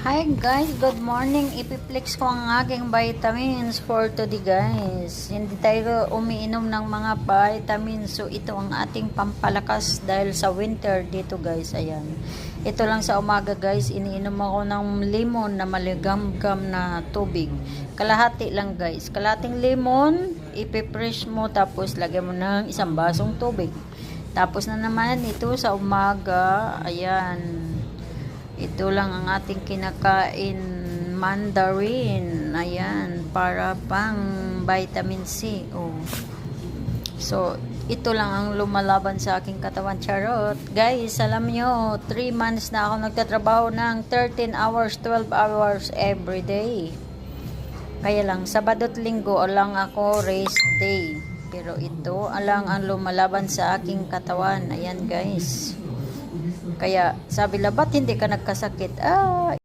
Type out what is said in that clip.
Hi guys, good morning. Ipiplex ko ang aking vitamins for today guys. Hindi tayo umiinom ng mga vitamins. So ito ang ating pampalakas dahil sa winter dito guys. Ayan. Ito lang sa umaga guys. Iniinom ako ng lemon na maligamgam na tubig. Kalahati lang guys. Kalating lemon, ipipresh mo tapos lagyan mo ng isang basong tubig. Tapos na naman ito sa umaga. Ayan. Ito lang ang ating kinakain, mandarin. Ayan, para pang vitamin C. Oh. So, ito lang ang lumalaban sa aking katawan. Charot. Guys, alam nyo, 3 months na ako nagtatrabaho ng 13 hours, 12 hours every day. Kaya lang, Sabado't Linggo lang ako rest day. Pero ito lang ang lumalaban sa aking katawan. Ayan guys. Kaya sabi la, ba't hindi ka nagkasakit?